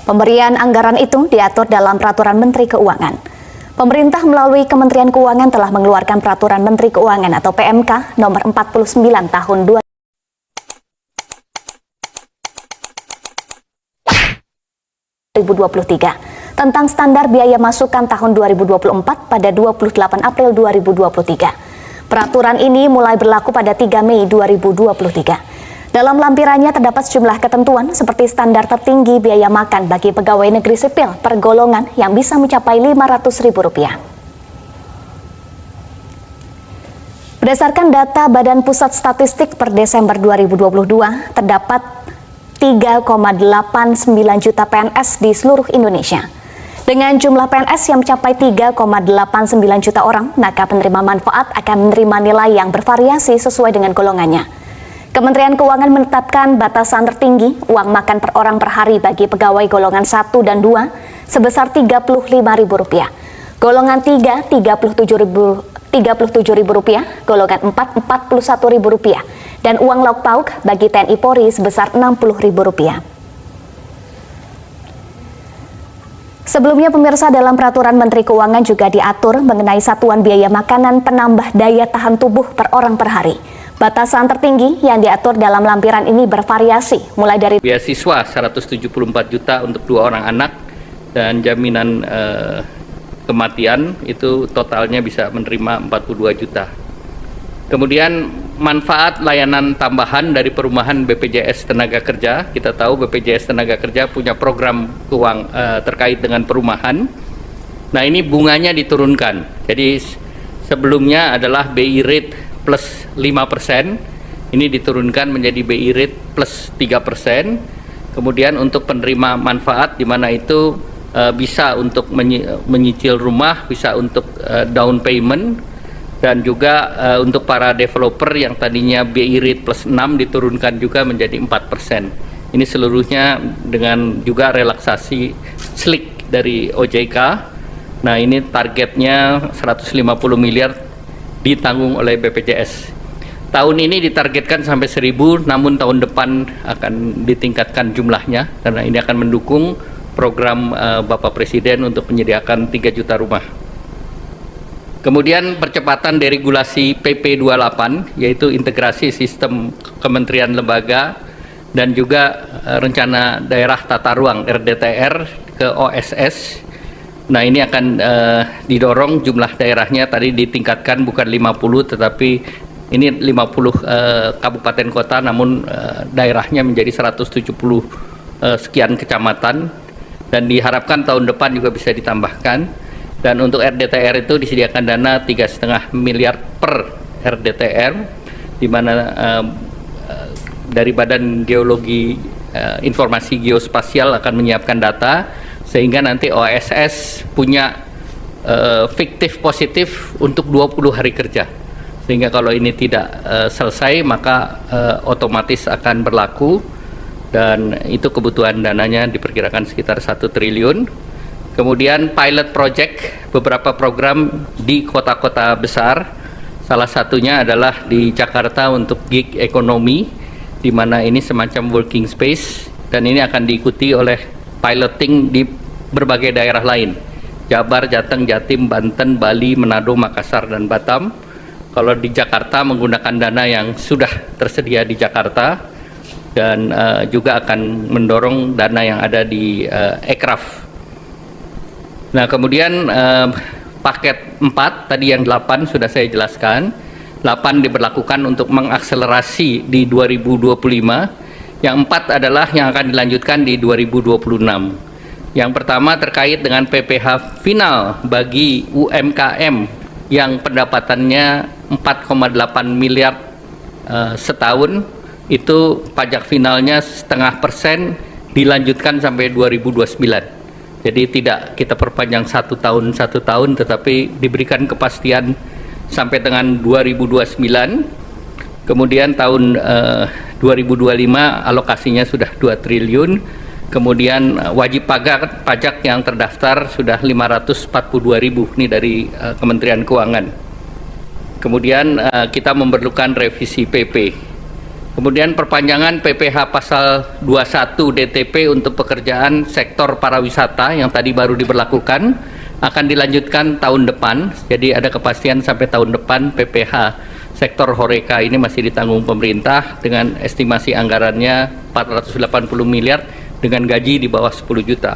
Pemberian anggaran itu diatur dalam Peraturan Menteri Keuangan. Pemerintah melalui Kementerian Keuangan telah mengeluarkan Peraturan Menteri Keuangan atau PMK nomor 49 tahun 2023 tentang standar biaya masukan tahun 2024 pada 28 April 2023. Peraturan ini mulai berlaku pada 3 Mei 2023. Dalam lampirannya terdapat sejumlah ketentuan seperti standar tertinggi biaya makan bagi pegawai negeri sipil per golongan yang bisa mencapai Rp500.000. Berdasarkan data Badan Pusat Statistik per Desember 2022, terdapat 3,89 juta PNS di seluruh Indonesia. Dengan jumlah PNS yang mencapai 3,89 juta orang, maka penerima manfaat akan menerima nilai yang bervariasi sesuai dengan golongannya. Kementerian Keuangan menetapkan batasan tertinggi uang makan per orang per hari bagi pegawai golongan 1 dan 2 sebesar Rp35.000, golongan 3 Rp37.000, golongan 4 Rp41.000, dan uang lauk pauk bagi TNI Polri sebesar Rp60.000. Sebelumnya pemirsa, dalam Peraturan Menteri Keuangan juga diatur mengenai satuan biaya makanan penambah daya tahan tubuh per orang per hari. Batasan tertinggi yang diatur dalam lampiran ini bervariasi, mulai dari beasiswa 174 juta untuk 2 orang anak dan jaminan kematian itu totalnya bisa menerima 42 juta. Kemudian manfaat layanan tambahan dari perumahan BPJS Tenaga Kerja. Kita tahu BPJS Tenaga Kerja punya program terkait dengan perumahan. Nah, ini bunganya diturunkan. Jadi sebelumnya adalah BI rate plus 5%, ini diturunkan menjadi BI rate plus 3%. Kemudian untuk penerima manfaat di mana itu bisa untuk menyicil rumah, bisa untuk down payment, dan juga untuk para developer yang tadinya BI rate plus 6 diturunkan juga menjadi 4%. Ini seluruhnya dengan juga relaksasi slick dari OJK. Nah, ini targetnya 150 miliar ditanggung oleh BPJS. Tahun ini ditargetkan sampai 1.000, namun tahun depan akan ditingkatkan jumlahnya karena ini akan mendukung program Bapak Presiden untuk menyediakan 3 juta rumah. Kemudian percepatan deregulasi PP 28, yaitu integrasi sistem kementerian lembaga dan juga rencana daerah tata ruang RDTR ke OSS. Nah, ini akan didorong jumlah daerahnya tadi ditingkatkan bukan 50 tetapi ini 50 kabupaten kota, namun daerahnya menjadi 170 sekian kecamatan dan diharapkan tahun depan juga bisa ditambahkan. Dan untuk RDTR itu disediakan dana 3,5 miliar per RDTR, di mana dari Badan Geologi Informasi Geospasial akan menyiapkan data sehingga nanti OSS punya fiktif positif untuk 20 hari kerja. Sehingga kalau ini tidak selesai maka otomatis akan berlaku, dan itu kebutuhan dananya diperkirakan sekitar 1 triliun. Kemudian pilot project beberapa program di kota-kota besar. Salah satunya adalah di Jakarta untuk gig ekonomi, di mana ini semacam working space, dan ini akan diikuti oleh piloting di berbagai daerah lain, Jabar, Jateng, Jatim, Banten, Bali, Manado, Makassar, dan Batam. Kalau di Jakarta menggunakan dana yang sudah tersedia di Jakarta, dan juga akan mendorong dana yang ada di Ekraf. Nah, kemudian paket 4 tadi yang 8 sudah saya jelaskan. 8 diberlakukan untuk mengakselerasi di 2025. Yang 4 adalah yang akan dilanjutkan di 2026. Yang pertama terkait dengan PPh final bagi UMKM yang pendapatannya 4,8 miliar setahun, itu pajak finalnya 0,5% dilanjutkan sampai 2029. Jadi tidak kita perpanjang satu tahun, tetapi diberikan kepastian sampai dengan 2029. Kemudian tahun 2025 alokasinya sudah 2 triliun. Kemudian wajib pajak yang terdaftar sudah 542.000, ini dari Kementerian Keuangan. Kemudian kita memerlukan revisi PP. Kemudian perpanjangan PPH pasal 21 DTP untuk pekerjaan sektor pariwisata yang tadi baru diberlakukan akan dilanjutkan tahun depan. Jadi ada kepastian sampai tahun depan PPH sektor Horeca ini masih ditanggung pemerintah dengan estimasi anggarannya 480 miliar dengan gaji di bawah 10 juta.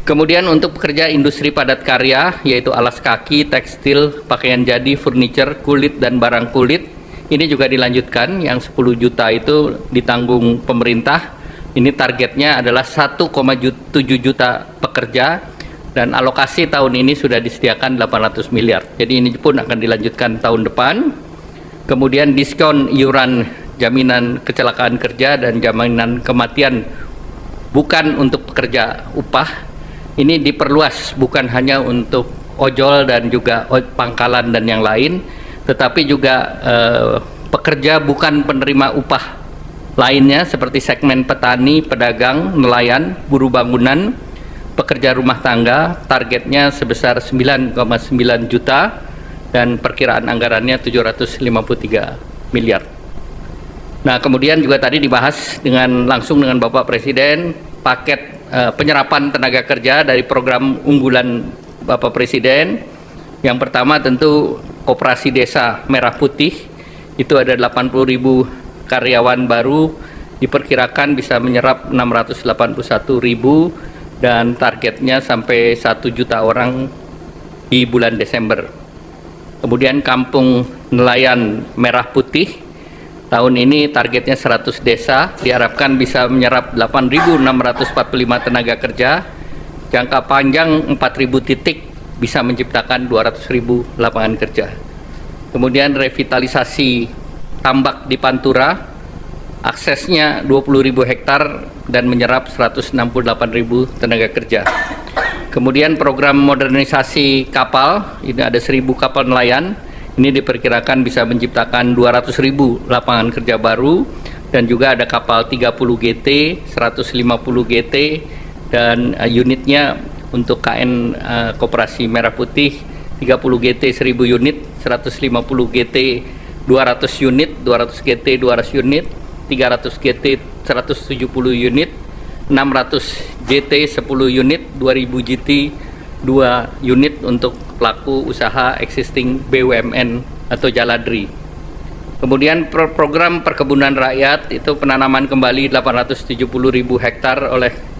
Kemudian untuk pekerja industri padat karya yaitu alas kaki, tekstil, pakaian jadi, furniture, kulit dan barang kulit ini juga dilanjutkan, yang 10 juta itu ditanggung pemerintah. Ini targetnya adalah 1,7 juta pekerja dan alokasi tahun ini sudah disediakan 800 miliar. Jadi ini pun akan dilanjutkan tahun depan. Kemudian diskon iuran jaminan kecelakaan kerja dan jaminan kematian bukan untuk pekerja upah. Ini diperluas bukan hanya untuk ojol dan juga pangkalan dan yang lain, tetapi juga pekerja bukan penerima upah lainnya seperti segmen petani, pedagang, nelayan, buruh bangunan, pekerja rumah tangga, targetnya sebesar 9,9 juta dan perkiraan anggarannya 753 miliar. Nah, kemudian juga tadi dibahas langsung dengan Bapak Presiden paket penyerapan tenaga kerja dari program unggulan Bapak Presiden. Yang pertama tentu Koperasi Desa Merah Putih, itu ada 80.000 karyawan baru, diperkirakan bisa menyerap 681.000 dan targetnya sampai 1 juta orang di bulan Desember. Kemudian Kampung Nelayan Merah Putih, tahun ini targetnya 100 desa, diharapkan bisa menyerap 8.645 tenaga kerja, jangka panjang 4.000 titik, bisa menciptakan 200.000 lapangan kerja. Kemudian revitalisasi tambak di Pantura, aksesnya 20.000 hektar dan menyerap 168.000 tenaga kerja. Kemudian program modernisasi kapal, ini ada 1.000 kapal nelayan, ini diperkirakan bisa menciptakan 200.000 lapangan kerja baru, dan juga ada kapal 30 GT, 150 GT, dan unitnya untuk KN Koperasi Merah Putih 30 GT 1000 unit, 150 GT 200 unit, 200 GT 200 unit, 300 GT 170 unit, 600 GT 10 unit, 2000 GT 2 unit untuk pelaku usaha existing BUMN atau Jaladri. Kemudian program perkebunan rakyat itu penanaman kembali 870.000 hektar oleh